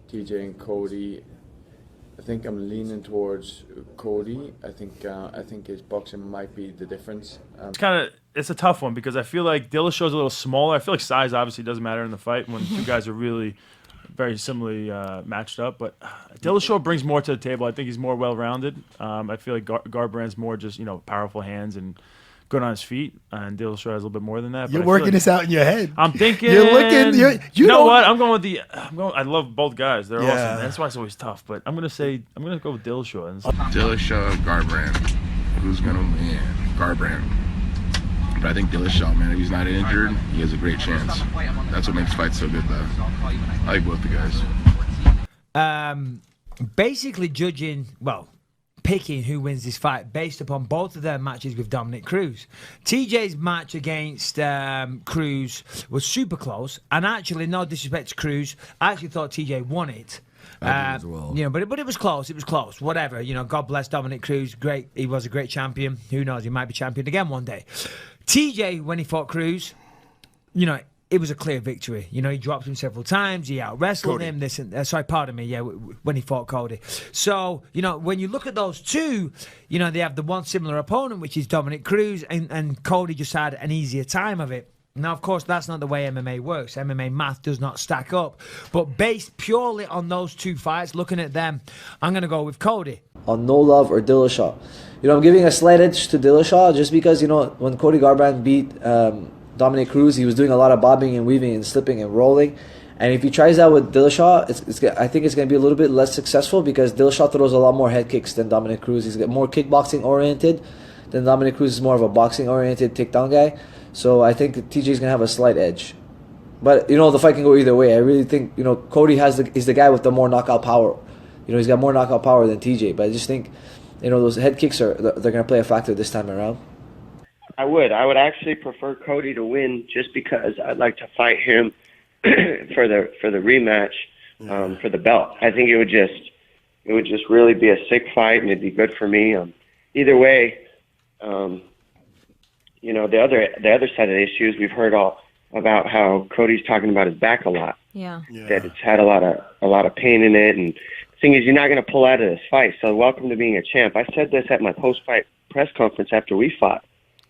TJ and Cody. I think I'm leaning towards Cody. I think his boxing might be the difference. It's a tough one because I feel like Dillashaw's a little smaller. I feel like size obviously doesn't matter in the fight when two guys are really very similarly matched up. But Dillashaw brings more to the table. I think he's more well-rounded. I feel like Garbrandt's more just powerful hands and good on his feet, and Dillashaw has a little bit more than that. You're working this out in your head. I'm thinking. You're looking. You know what? I'm going with the. I love both guys. They're Yeah. awesome. That's why it's always tough. But I'm gonna go with Dillashaw. Dillashaw, Garbrandt. Who's gonna win? Garbrandt. But I think Dillashaw, man, if he's not injured, he has a great chance. That's what makes fights so good, though. I like both the guys. Basically picking who wins this fight based upon both of their matches with Dominick Cruz. TJ's match against Cruz was super close, and actually, no disrespect to Cruz, I actually thought TJ won it. As well. But it was close. It was close. Whatever. God bless Dominick Cruz. Great. He was a great champion. Who knows? He might be champion again one day. TJ, when he fought Cruz, it was a clear victory. He dropped him several times. He out-wrestled him. When he fought Cody. So, when you look at those two, they have the one similar opponent, which is Dominick Cruz, and Cody just had an easier time of it. Now, of course, that's not the way MMA works. MMA math does not stack up. But based purely on those two fights, looking at them, I'm going to go with Cody. On No Love or Dillashaw. I'm giving a slight edge to Dillashaw just because, when Cody Garbrandt beat Dominick Cruz, he was doing a lot of bobbing and weaving and slipping and rolling. And if he tries that with Dillashaw, I think it's going to be a little bit less successful because Dillashaw throws a lot more head kicks than Dominick Cruz. He's more kickboxing oriented than Dominick Cruz is more of a boxing oriented takedown guy. So I think TJ is going to have a slight edge. But, the fight can go either way. I really think, Cody is the guy with the more knockout power. He's got more knockout power than TJ. But I just think, those head kicks they're going to play a factor this time around. I would actually prefer Cody to win just because I'd like to fight him for the rematch for the belt. I think it would just really be a sick fight and it'd be good for me. Either way, the other side of the issues we've heard all about how Cody's talking about his back a lot. Yeah. That it's had a lot of pain in it, and the thing is, you're not going to pull out of this fight. So welcome to being a champ. I said this at my post-fight press conference after we fought.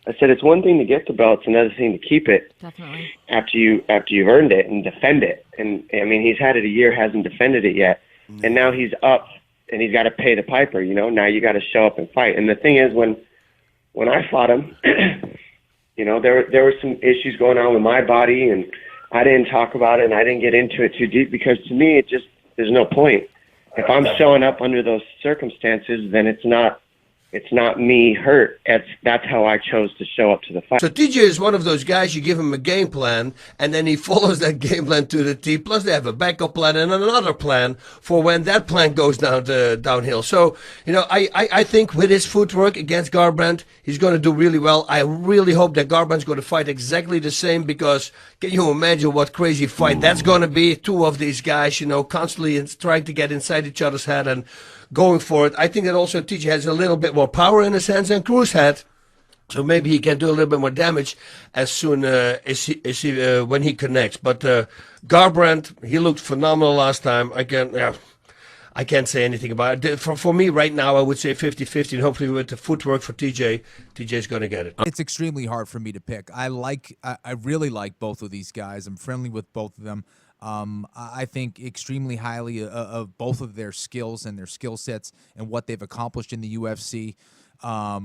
I said it's one thing to get the belt, it's another thing to keep it. Definitely. After you've earned it and defend it. And I mean, he's had it a year, hasn't defended it yet, and now he's up and he's got to pay the piper. Now you got to show up and fight. And the thing is, when I fought him, there were some issues going on with my body, and I didn't talk about it and I didn't get into it too deep because to me, there's no point. If I'm showing up under those circumstances, then it's not me hurt. That's how I chose to show up to the fight. So TJ is one of those guys, you give him a game plan, and then he follows that game plan to the T. Plus they have a backup plan and another plan for when that plan goes downhill. So, I think with his footwork against Garbrandt, he's going to do really well. I really hope that Garbrandt's going to fight exactly the same because can you imagine what crazy fight that's going to be? Two of these guys, constantly trying to get inside each other's head and going for it. I think that also TJ has a little bit more power in his hands than Cruz had. So maybe he can do a little bit more damage as soon as he when he connects. But Garbrandt, he looked phenomenal last time. I can't say anything about it. For me right now, I would say 50-50, and hopefully with the footwork for TJ's going to get it. It's extremely hard for me to pick. I really like both of these guys. I'm friendly with both of them. I think extremely highly of both of their skills and their skill sets and what they've accomplished in the UFC. For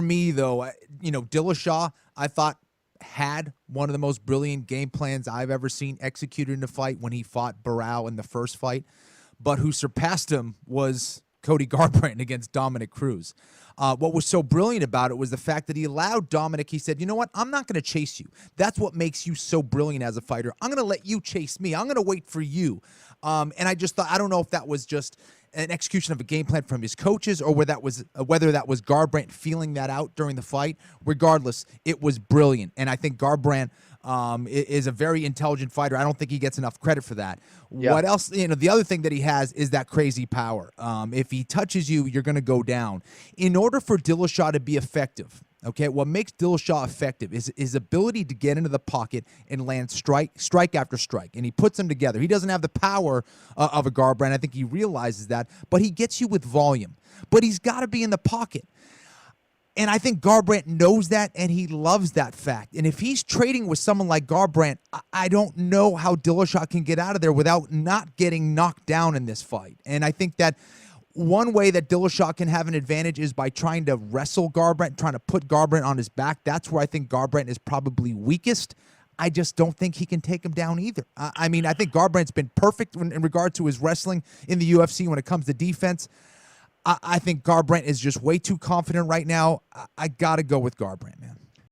me, though, Dillashaw, I thought had one of the most brilliant game plans I've ever seen executed in a fight when he fought Barao in the first fight. But who surpassed him was Cody Garbrandt against Dominick Cruz. What was so brilliant about it was the fact that he allowed Dominick, he said, you know what, I'm not going to chase you. That's what makes you so brilliant as a fighter. I'm going to let you chase me. I'm going to wait for you. And I just thought, I don't know if that was just an execution of a game plan from his coaches or whether that was Garbrandt feeling that out during the fight. Regardless, it was brilliant. And I think Garbrandt is a very intelligent fighter. I don't think he gets enough credit for that. Yeah. What else? The other thing that he has is that crazy power. If he touches you, you're going to go down. In order for Dillashaw to be effective, Okay, what makes Dillashaw effective is his ability to get into the pocket and land strike after strike, and he puts them together. He doesn't have the power of a Garbrandt. I think he realizes that, but he gets you with volume. But he's got to be in the pocket. And I think Garbrandt knows that, and he loves that fact. And if he's trading with someone like Garbrandt, I don't know how Dillashaw can get out of there without not getting knocked down in this fight. And I think that one way that Dillashaw can have an advantage is by trying to wrestle Garbrandt, trying to put Garbrandt on his back. That's where I think Garbrandt is probably weakest. I just don't think he can take him down either. I mean, I think Garbrandt's been perfect in regard to his wrestling in the UFC when it comes to defense. I think Garbrandt is just way too confident right now. I got to go with Garbrandt, man.